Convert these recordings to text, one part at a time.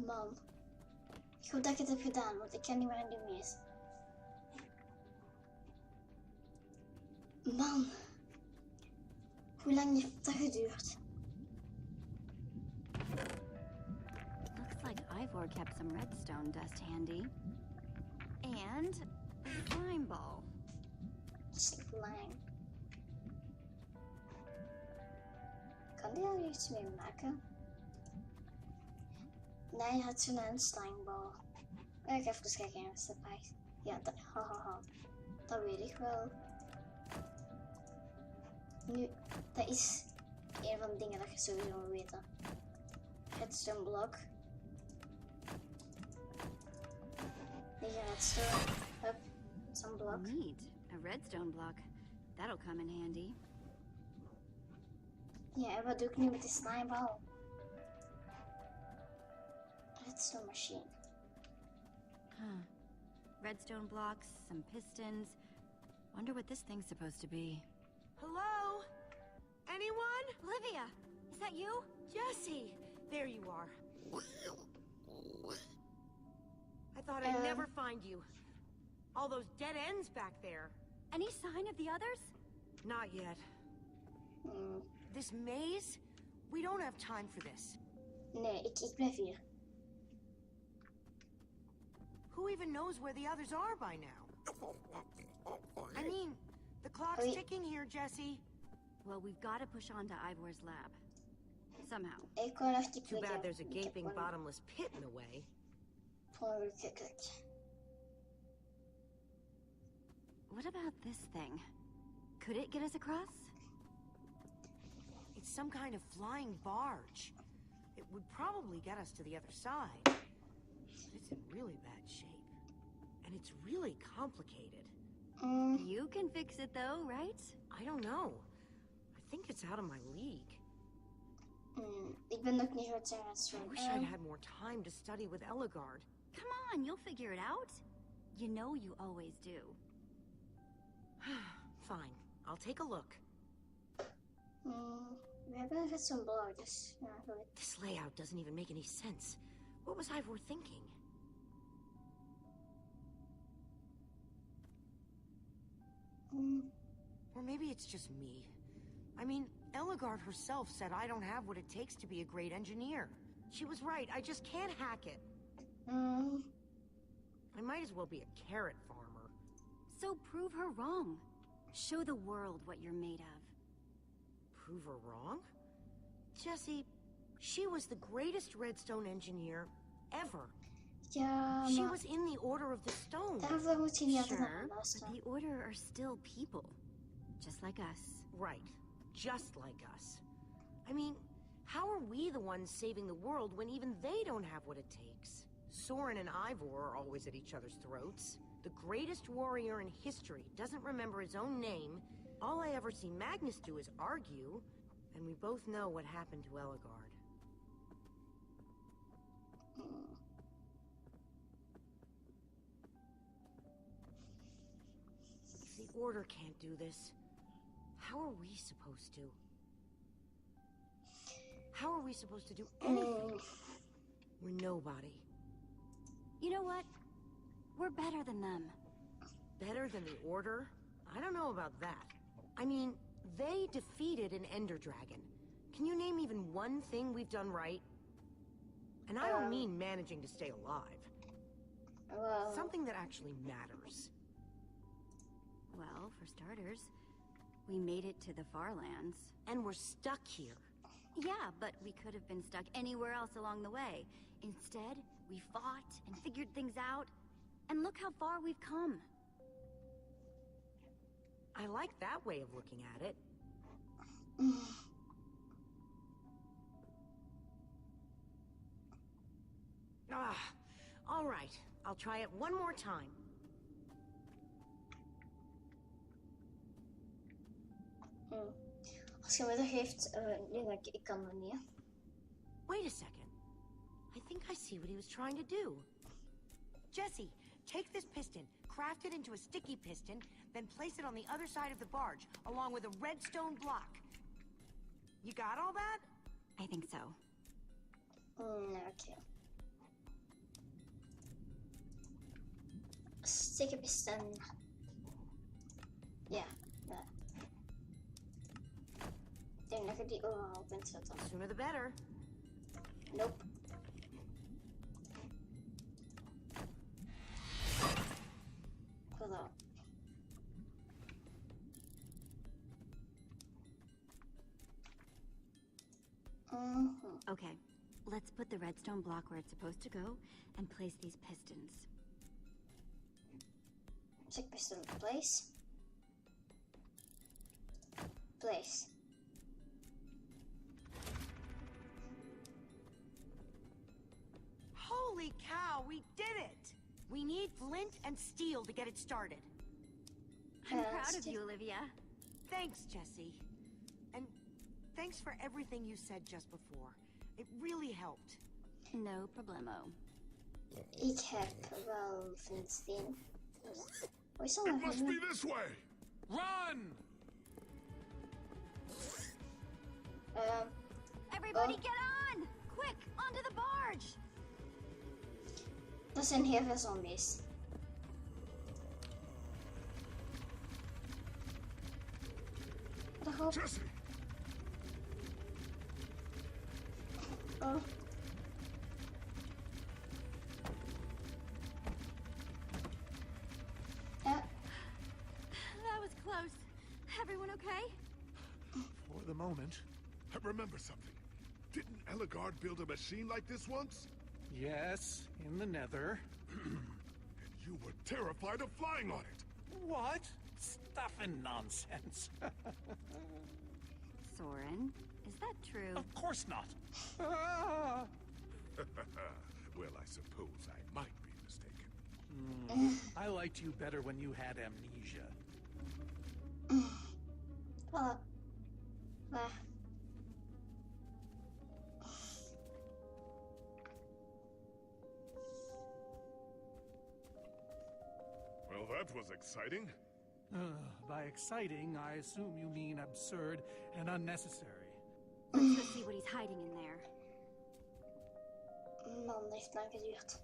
Man. Goed dat ik het heb gedaan, want ik kan niet meer aan die mees. Man. Hoe lang heeft dat geduurd? Looks like Ivor kept some redstone dust handy. And a slime ball. Slime. Kan die er iets mee maken? Nee, hij had zo'n een slimebal. Ik ga even kijken naar de prijs. Ja, dat, hahaha. Dat weet ik wel. Nu, dat is een van de dingen dat je sowieso moet weten. Redstone blok. Deze redstone. Hup, zo'n blok. Neat. A redstone block. That'll come in handy. Ja, en wat doe ik nu met die slimebal? Redstone machine. Huh. Redstone blocks, some pistons. Wonder what this thing's supposed to be. Hello? Anyone? Olivia, is that you? Jessie! There you are. I thought I'd never find you. All those dead ends back there. Any sign of the others? Not yet. This maze? We don't have time for this. Nee, ik blijf hier. Who even knows where the others are by now? I mean, the clock's ticking here, Jessie. Well, we've got to push on to Ivor's lab. Somehow. Ik kon even Too bad there's a gaping bottomless pit in the way. What about this thing? Could it get us across? It's some kind of flying barge. It would probably get us to the other side. But it's in really bad shape. And it's really complicated. You can fix it though, right? I don't know. I think it's out of my league. Ik ben ook niet goed zijn I wish I'd had more time to study with Ellegard. Come on, you'll figure it out. You know you always do. Fine, I'll take a look. We hebben net zo'n blauw, dus ja, goed. This layout doesn't even make any sense. What was Ivor thinking? Or maybe it's just me. I mean, Ellegard herself said I don't have what it takes to be a great engineer. She was right, I just can't hack it. I might as well be a carrot farmer. So prove her wrong. Show the world what you're made of. Prove her wrong? Jessie, she was the greatest redstone engineer ever. Ja, She maar was in the Order of the Stone. daarvoor moet je niet altijd Sure, aan but luisteren. the Order are still people. Just like us. Right. Just like us. I mean, how are we the ones saving the world when even they don't have what it takes? Soren and Ivor are always at each other's throats. The greatest warrior in history doesn't remember his own name. All I ever see Magnus do is argue. And we both know what happened to Ellegard. If the Order can't do this, how are we supposed to? How are we supposed to do anything? We're nobody. You know what? We're better than them. Better than the Order? I don't know about that. I mean, they defeated an Ender Dragon. Can you name even one thing we've done right? And I don't mean managing to stay alive. Well, Something that actually matters. Well, for starters, we made it to the Farlands. And we're stuck here. Yeah, but we could have been stuck anywhere else along the way. Instead, we fought and figured things out. And look how far we've come. I like that way of looking at it. All right. I'll try it one more time. Als je me dat geeft, nee, ik kan dat niet. Wait a second. I think I see what he was trying to do. Jessie, take this piston, craft it into a sticky piston, then place it on the other side of the barge, along with a redstone block. You got all that? I think so. Okay. Stick a piston. Ja, där. Denk dat ik die overal ben zetten. Sooner the better. Nope. Voilà. Okay, let's put the redstone block where it's supposed to go and place these pistons. Stick piston, place. Place. Holy cow, we did it! We need flint and steel to get it started. I'm proud of you, Olivia. Thanks, Jesse. And thanks for everything you said just before. It really helped. No problemo. Ik heb wel vlindsteen. Waar is It dat must be this way! Run! Everybody get on! Quick, onto the barge! Dat zijn heel veel zombies. Wat Jesse! Oh. Ja. That was close. Everyone okay? For the moment. I remember something. Didn't Eligard build a machine like this once? Yes, in the nether. And you were terrified of flying on it. What? Stuff and nonsense. Soren, is that true? Of course not. Ah! Well, I suppose I might be mistaken. I liked you better when you had amnesia. Voilà. Waar? Well, that was exciting. By exciting, I assume you mean absurd and unnecessary. Let's go see what he's hiding in there. Man, det heeft lang geduurd.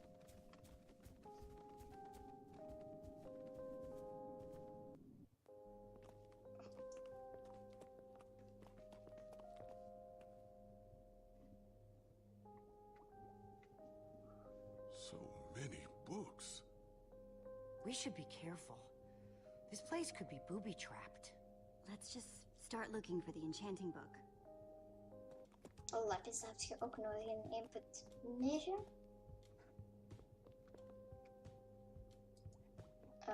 So many books. We should be careful. This place could be booby-trapped. Let's just start looking for the enchanting book. Oh, lapis heb je ook nog in 1.9.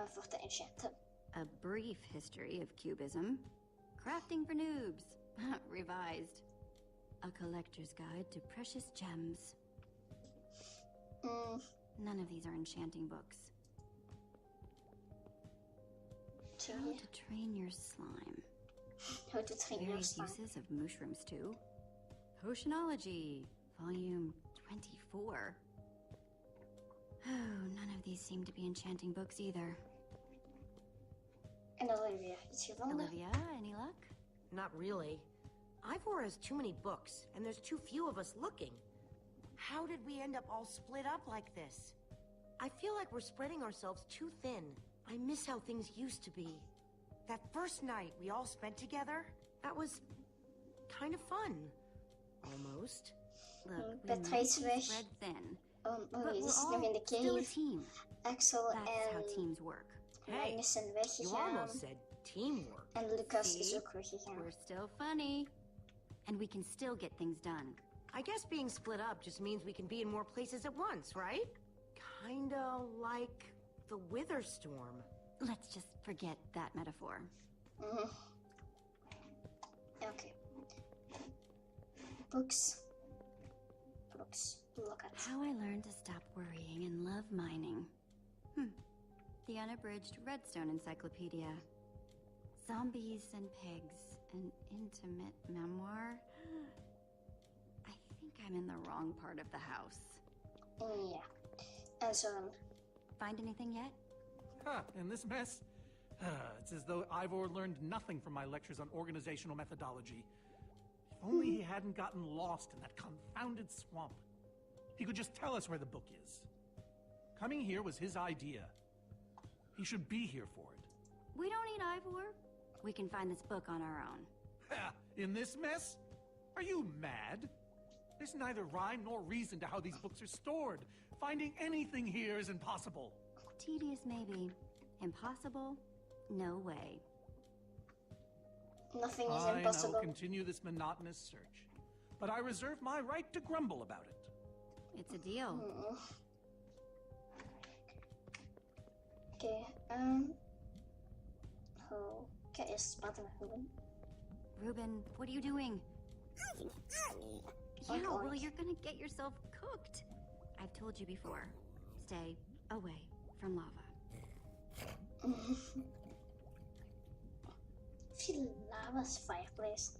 Voor te enchanten. A brief history of cubism. Crafting for noobs. Revised. A collector's guide to precious gems. None of these are enchanting books. How to train your slime. How to train your Various slime. uses of mushrooms too. Potionology, volume 24. Oh, none of these seem to be enchanting books either. En Olivia, iets gevonden? Olivia, any luck? Not really. Ivor has too many books, and there's too few of us looking. How did we end up all split up like this? I feel like we're spreading ourselves too thin. I miss how things used to be. That first night we all spent together, that was kind of fun. Almost. Look, we Petra might is be weg. spread thin, Oh, but die we're is nog all in de still a cave. team. Axel That's how en teams work. Hey, Magnus zijn you weggegaan. almost said teamwork. En Lucas is See? ook weggegaan. We're still funny, and we can still get things done. I guess being split up just means we can be in more places at once, right? Kinda like the Wither Storm. Let's just forget that metaphor. Okay. Books. Books. Look at. How I learned to stop worrying and love mining. The unabridged Redstone Encyclopedia. Zombies and pigs, an intimate memoir. I think I'm in the wrong part of the house. Ja. En zo. Find anything yet? Huh, in this mess? It's as though Ivor learned nothing from my lectures on organizational methodology. If only he hadn't gotten lost in that confounded swamp. He could just tell us where the book is. Coming here was his idea. He should be here for it. We don't need Ivor. We can find this book on our own. Ha! In this mess? Are you mad? There's neither rhyme nor reason to how these books are stored. Finding anything here is impossible. Tedious, maybe. Impossible? No way. Nothing is Fine, I impossible. will continue this monotonous search. But I reserve my right to grumble about it. It's a deal. Oké, oh, ik ga eerst praten met Ruben. Ruben, what are you doing? Oink, Yeah, well, oink. you're gonna get yourself cooked. I've told you before. Stay away from lava. Veel lava's fireplace.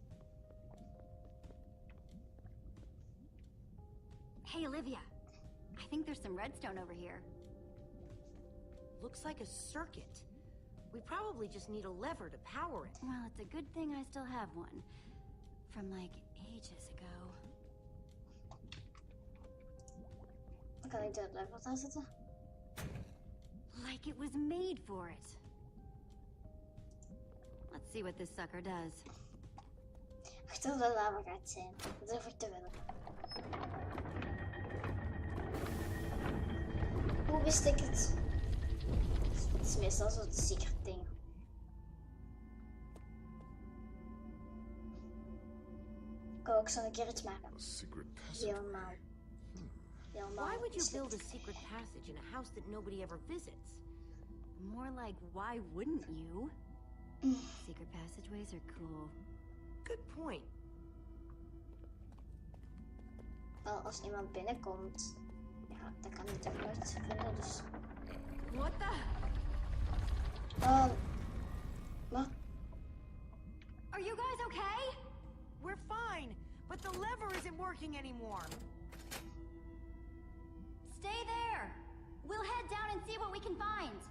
Hey, Olivia. I think there's some redstone over here. Looks like a circuit. We probably just need a lever to power it. Well, it's a good thing I still have one. From, like, ages ago. Dan kan ik de level daar zetten. Like it was made for it. Let's see what this sucker does. Achter de lava gaat zijn. Dat durf ik te willen. Hoe wist ik het? Het is meestal zo'n secret ding. Ik wil ook zo'n keer iets maken. A secret passage. Helemaal. Helemaal. Why would you mislukt. build a secret passage in a house that nobody ever visits? More like, why wouldn't you? Secret passageways are cool. Good point. Wel, als iemand binnenkomt, ja, dan kan hij toch nooit vinden, dus... What the? Wat? Are you guys okay? We're fine, but the lever isn't working anymore. Stay there. We'll head down and see what we can find.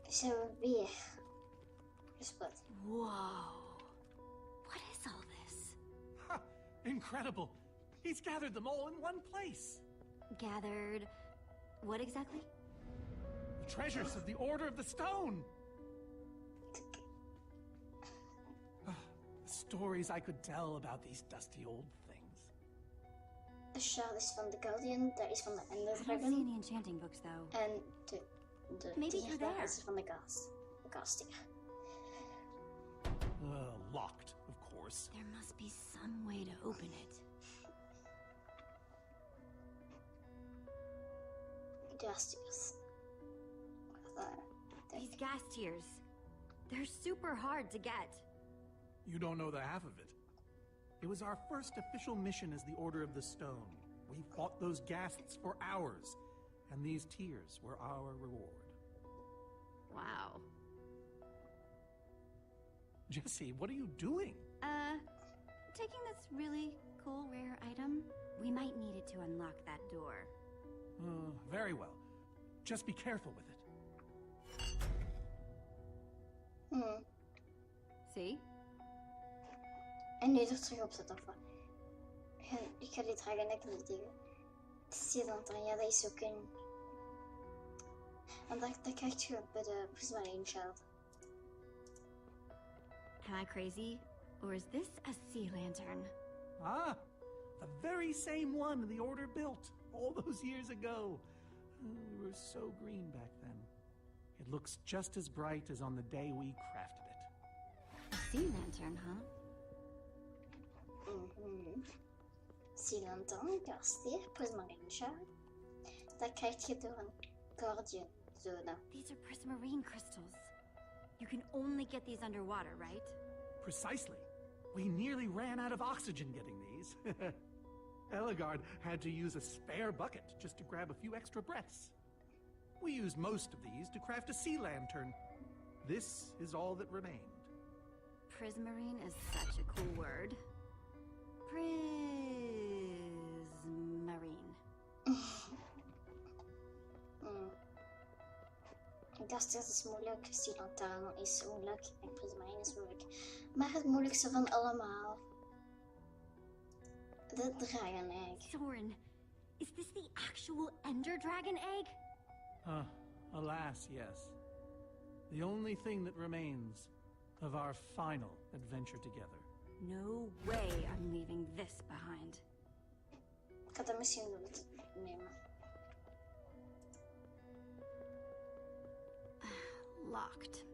Zijn we weer gespot? Whoa. What is all this? Ha! Incredible! He's gathered them all in one place. Gathered... What exactly? The treasures of the Order of the Stone. The stories I could tell about these dusty old things. De shard is van de Guardian, dat is van de Ender I don't see Dragon. any enchanting books, though. En de Maybe tier through daar there. is van de Ghast. De Ghast tier. Locked, of course. There must be some way to open it. Ghast tiers. These gas tiers. They're super hard to get. You don't know the half of it. It was our first official mission as the Order of the Stone. We fought those ghasts for hours, and these tears were our reward. Wow. Jesse, what are you doing? Taking this really cool rare item, we might need it to unlock that door. Very well. Just be careful with it. See? En nu er terug op zetten. Ik ga dit dragen en niet tegen. Het is hier dan ja, dat is ook een... En dat krijg je bij de Prismarine Shard. Am I crazy? Or is this a sea lantern? Ah, the very same one the Order built all those years ago. We were so green back then. It looks just as bright as on the day we crafted it. A sea lantern, huh? Sea Lantern, Gastier, Prismarine Shard. Dat krijg je door een Guardian zone. These are prismarine crystals. You can only get these underwater, right? Precisely. We nearly ran out of oxygen getting these. Eligard had to use a spare bucket just to grab a few extra breaths. We used most of these to craft a sea lantern. This is all that remained. Prismarine is such a cool word. Prismarine. Gastier is moeilijk, Sea Lantern is moeilijk en Prismarine is moeilijk. Maar het moeilijkste van allemaal... De dragen eigenlijk. Soren, Is this the actual Ender Dragon egg? Alas, yes. The only thing that remains of our final adventure together. No way I'm leaving this behind. Ik had er misschien wel moeten nemen. Locked.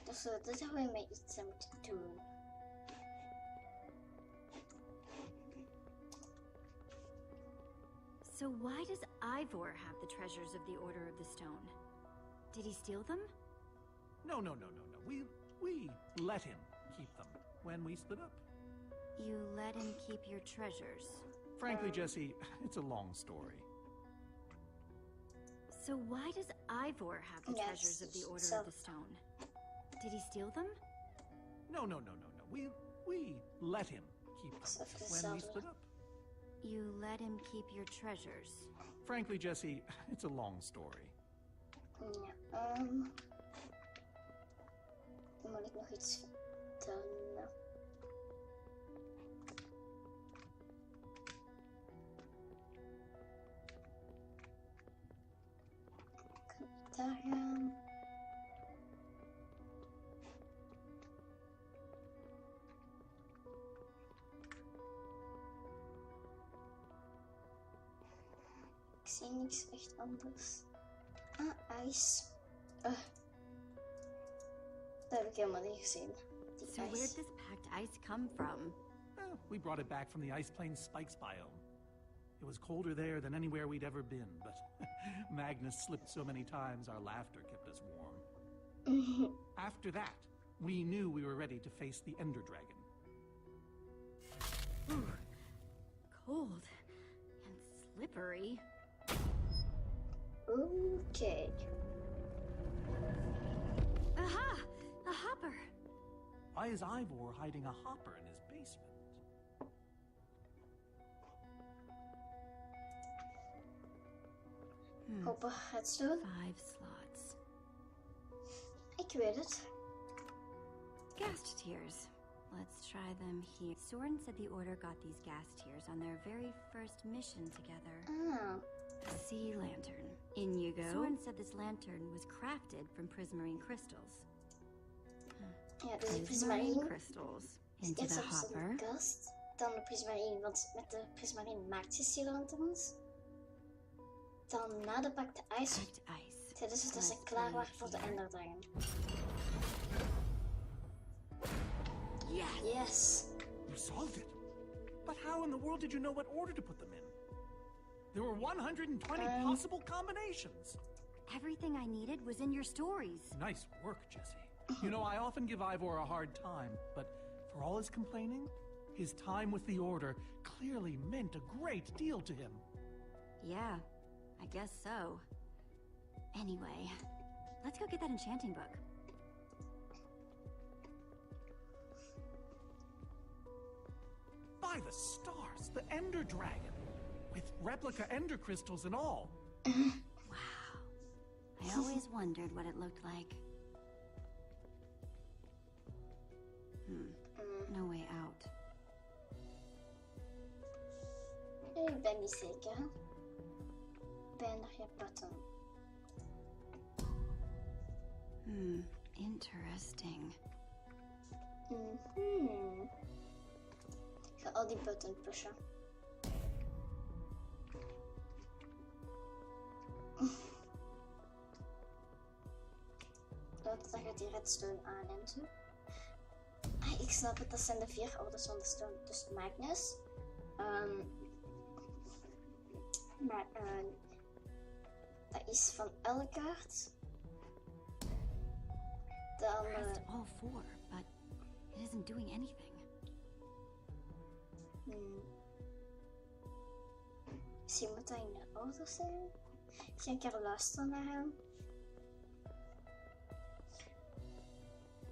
Dus dat zou je met iets aan moeten doen. So why does Ivor have the treasures of the Order of the Stone? Did he steal them? No. We let him keep them when we split up. You let him keep your treasures. Frankly, Jesse, it's a long story. So why does Ivor have the Yes, treasures of the Order so- of the Stone? Did he steal them? No. We let him keep them Alsof het when we hetzelfde split was. up. You let him keep your treasures. Frankly, Jesse, it's a long story. Ja, dan moet ik nog iets vertellen. Kan ik daar gaan? Ik zie niks echt anders. IJs. Dat heb ik helemaal niet gezien. Die So where'd ijs. this packed ice come from? We brought it back from the Ice Plains Spikes biome. It was colder there than anywhere we'd ever been, but Magnus slipped so many times our laughter kept us warm. After that, we knew we were ready to face the Ender Dragon. Ooh, cold and slippery. Okay. Aha! A hopper! Why is Ivor hiding a hopper in his basement? Hopper het doen. 5 slots. Ik weet het. Ghast tears. Let's try them here. Soren said the Order got these ghast tears on their very first mission together. Ah. A sea lantern. In you go. Soren said this lantern was crafted from prismarine crystals. Ja, dus de Prismarine prismarine crystals. is Into eerst the op zijn hopper. kast, dan de prismarine, want met de prismarine maakt je silanterns. Dan na de pakte ijs, Packed ice. tijdens dat ze klaar waren voor de Ender Dragon. Yes! Yes! You solved it. But how in the world did you know what order to put them in? There were 120 possible combinations. Everything I needed was in your stories. Nice work, Jesse. You know, I often give Ivor a hard time, but for all his complaining, his time with the Order clearly meant a great deal to him. Yeah, I guess so. Anyway, let's go get that enchanting book. By the stars, the Ender Dragon! With replica Ender crystals and all. Wow. I always wondered what it looked like. No way out. Ik ben niet zeker. Ben nog je button. Interesting. Ik ga al die button pushen. Dat gaat die redstone aan en zo. Ah, ik snap het, dat zijn de 4 orders van de stone. Dus Magnus. Dat is van Elgaard. Dan Pressed all 4, but it isn't doing anything. Misschien moet dat in de order zijn. Ik ga een keer luisteren naar hem.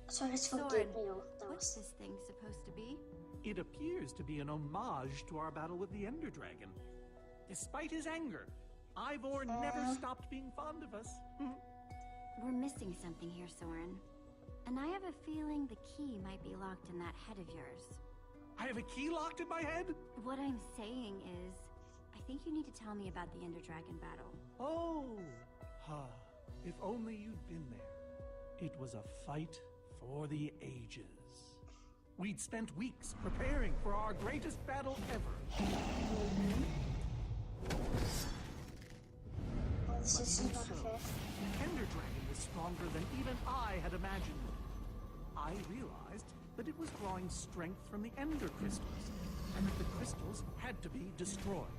Sorry, it's for Soren, Gabriel. Dat what's was. this thing supposed to be? It appears to be an homage to our battle with the Ender Dragon. Despite his anger, Ivor never stopped being fond of us. We're missing something here, Soren. And I have a feeling the key might be locked in that head of yours. I have a key locked in my head? What I'm saying is, I think you need to tell me about the Ender Dragon battle. Oh, if only you'd been there. It was a fight for the ages. We'd spent weeks preparing for our greatest battle ever. Dat is dus But super so, vet. the Ender Dragon was stronger than even I had imagined. I realized that it was drawing strength from the Ender crystals, and that the crystals had to be destroyed.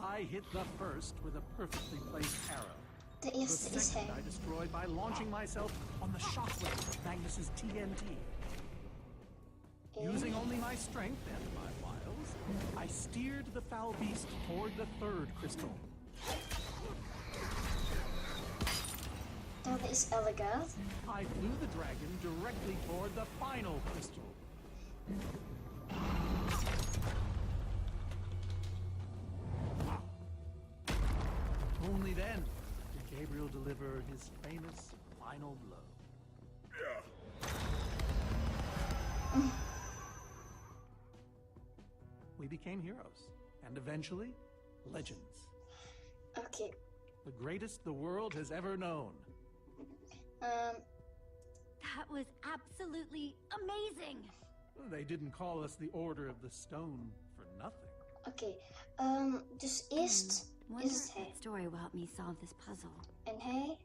I hit the first with a perfectly placed arrow. De The eerste is second hij. I destroyed by launching myself on the shockwave of Magnus's TNT. Using only my strength and my wiles, I steered the foul beast toward the third crystal. Dat is Ellegard. I flew the dragon directly toward the final crystal. Only then did Gabriel deliver his famous final blow. We became heroes, and eventually, legends. Oké. The greatest the world has ever known. That was absolutely amazing! They didn't call us the Order of the Stone for nothing. Oké. Dus eerst Wonder is if het hij. that story will help me solve this puzzle. En hij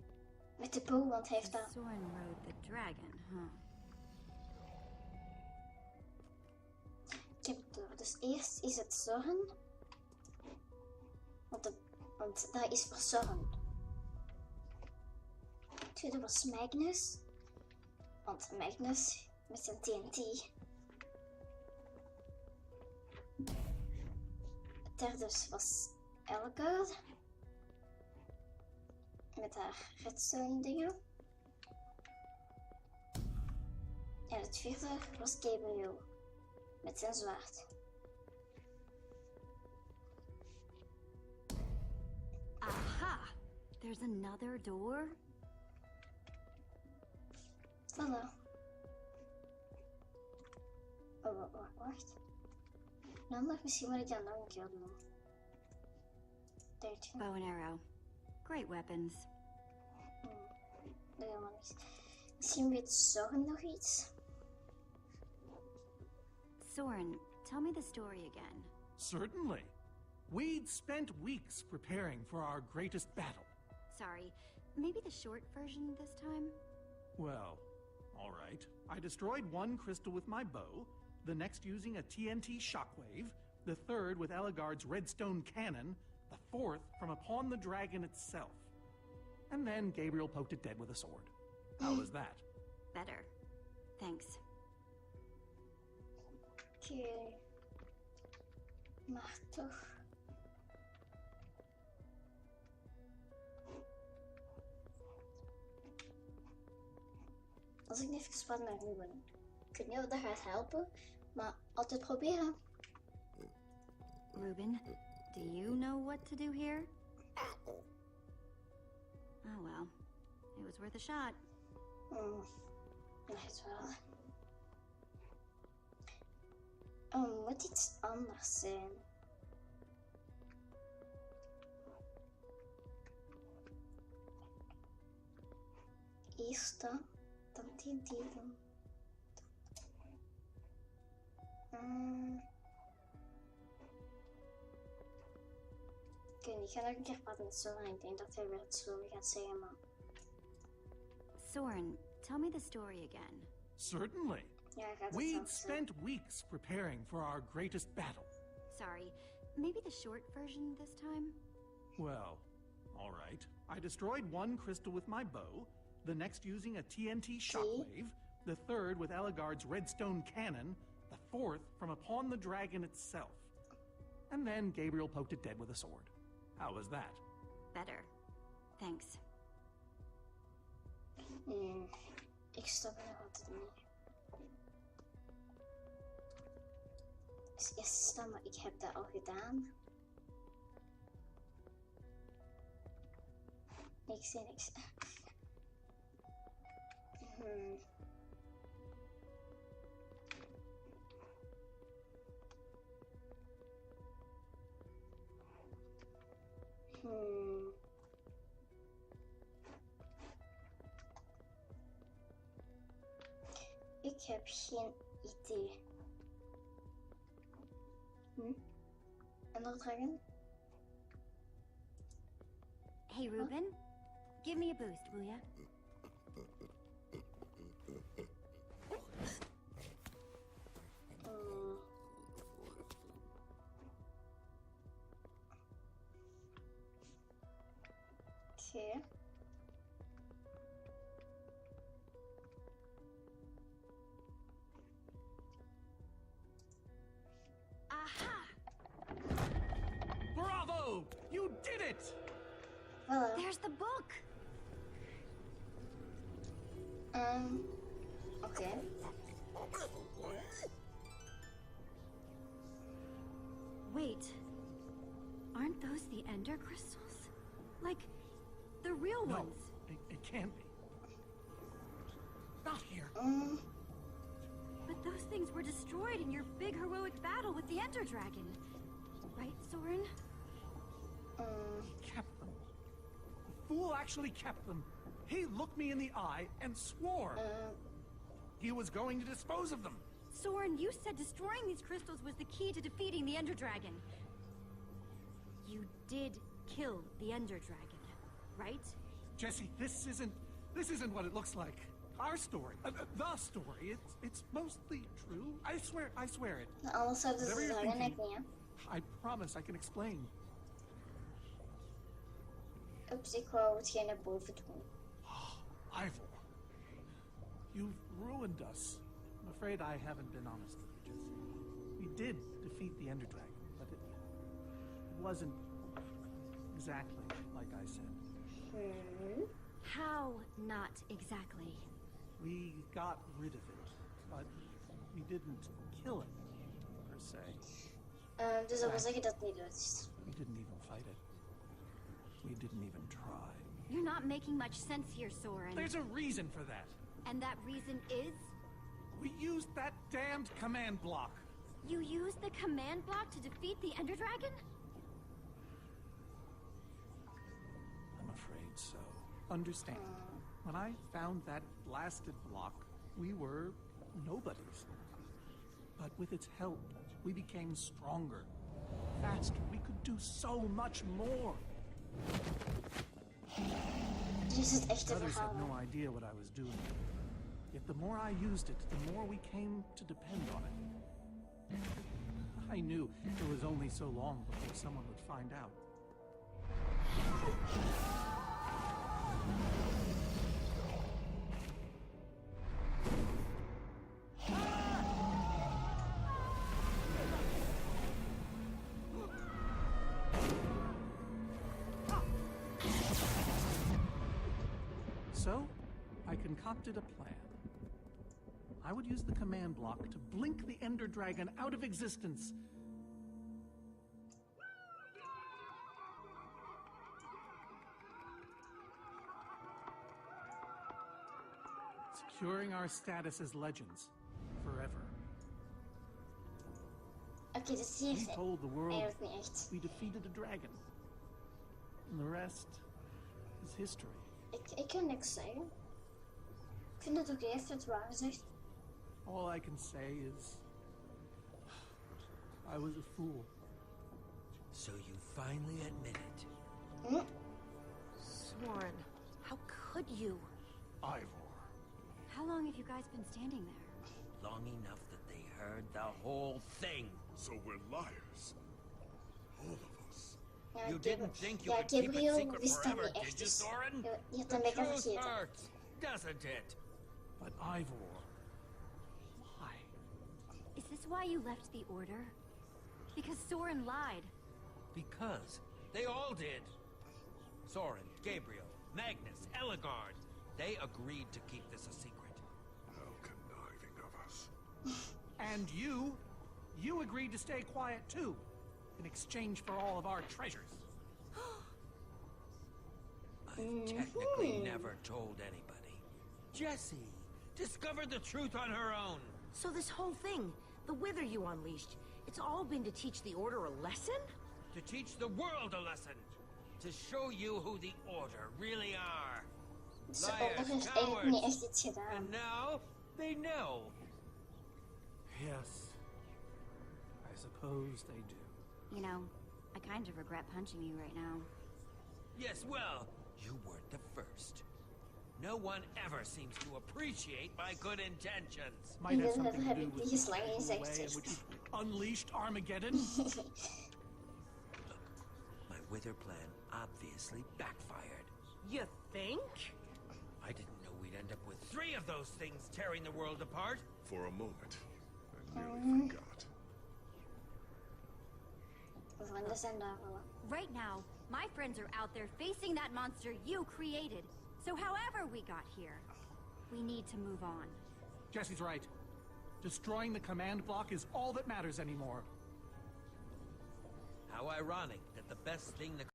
met de bow, want hij heeft daar... Soren rode the dragon, huh? Ik heb het door. Dus eerst is het Zorn. Want dat is voor Zorn. Het tweede was Magnus. Want Magnus met zijn TNT. Het derde was Elgard. Met haar redstone dingen. En het vierde was Gabriel. Met zijn zwaard. Aha! There's another door? Voilà. Oh, wacht. Dan nog misschien moet ik dat nog een keer doen. Dertien. Bow and arrow. Great weapons. Dat helemaal niks. Misschien weet Zorn nog iets. Soren, tell me the story again. Certainly. We'd spent weeks preparing for our greatest battle. Sorry, maybe the short version this time? Well, all right. I destroyed one crystal with my bow, the next using a TNT shockwave, the third with Ellegard's redstone cannon, the fourth from upon the dragon itself. And then Gabriel poked it dead with a sword. How was that? Better. Thanks. Oké. Maar toch. Als ik even gespannen met Ruben. Ik weet niet of dat gaat helpen, maar altijd proberen. Ruben, do you know what to do here? Oh well. It was worth a shot. Echt wel. Moet iets anders zijn. Eerst dan TNT dan. Oké, ik ga nog een keer praten met Soren. Ik denk dat hij weer hetzelfde gaat zeggen, maar... Soren, tell me the story again. Certainly. Ja, hij gaat het We'd zelf zeggen. spent weeks preparing for our greatest battle. Sorry, maybe the short version this time? Well, all right. I destroyed one crystal with my bow, the next using a TNT shockwave, the third with Ellegard's redstone cannon, the fourth from upon the dragon itself. And then Gabriel poked it dead with a sword. How was that? Better. Thanks. Ik stop er nog altijd mee. Dus eerst staan, maar ik heb dat al gedaan. Ik zie niks. heb geen idee. Andere dragon? Hey, Ruben. Give me a boost, will ya? Okay. Aha! Bravo! You did it! Voilà. There's the book! Okay. Wait. Aren't those the Ender crystals? Like, the real No, ones? it can't be. Not here. But those things were destroyed in your big heroic battle with the Ender Dragon. Right, Soren? He kept them. The fool actually kept them. He looked me in the eye and swore he was going to dispose of them. Soren, you said destroying these crystals was the key to defeating the Ender Dragon. You did kill the Ender Dragon, right? Jesse, this isn't what it looks like. Our story, the story, it's mostly true. I swear it. Anders hadden ze Whatever you're dragon thinking, niet, hè? I promise I can explain. Oeps, ik wou hetgeen naar boven doen. Ivor, you've ruined us. I'm afraid I haven't been honest with you, Jesse. We did defeat the Ender Dragon, but it wasn't exactly like I said. How not exactly? We got rid of it, but we didn't kill it, per se. Dus dat wil zeggen dat het niet dood is. We didn't even fight it. We didn't even try. You're not making much sense here, Soren. There's a reason for that. And that reason is? We used that damned command block. You used the command block to defeat the Ender Dragon? I'm afraid so. Understand, when I found that blasted block, we were nobodies. But with its help, we became stronger, faster. We could do so much more. Dit is het echte Others had verhaal. no idea what I was doing. Yet the more I used it, the more we came to depend on it. I knew it was only so long before someone would find out. So, I concocted a plan. I would use the command block to blink the Ender Dragon out of existence. Securing our status as legends forever. Oké, dus hier He told the world eigenlijk niet echt. we defeated a dragon. And the rest is history. Ik kan niks zeggen. Ik vind het oké als je het waar zegt. All I can say is, I was a fool. So you finally admit it. Soren, how could you? Ivor. How long have you guys been standing there? Long enough that they heard the whole thing. So we're liars. All of us. Ja, You didn't think you ja, could keep it Gabriel secret wist dat forever, niet did echt. you, Dus Soren? je had The hem lekker truth vergeten. hurts, doesn't it? But Ivor, why? Is this why you left the Order? Because Soren lied. Because they all did. Soren, Gabriel, Magnus, Ellegard. They agreed to keep this a secret. How conniving of us. And you agreed to stay quiet too, in exchange for all of our treasures. I've technically never told anybody. Jessie discovered the truth on her own. So this whole thing, the wither you unleashed, it's all been to teach the Order a lesson? To teach the world a lesson. To show you who the Order really are. Dus de Order heeft eigenlijk niet echt iets gedaan. And now they know. Yes. I suppose they do. You know, I kind of regret punching you right now. Yes, well, you weren't the first. No one ever seems to appreciate my good intentions. Might have doesn't something to have do with these the slimy brutal sex way in tastes. which you unleashed Armageddon. My wither plan obviously backfired. You think? I didn't know we'd end up with 3 of those things tearing the world apart. For a moment, I nearly forgot. Vrienden zijn daar wel. Right now, my friends are out there facing that monster you created. So however we got here, we need to move on. Jesse's right. Destroying the command block is all that matters anymore. How ironic that the best thing the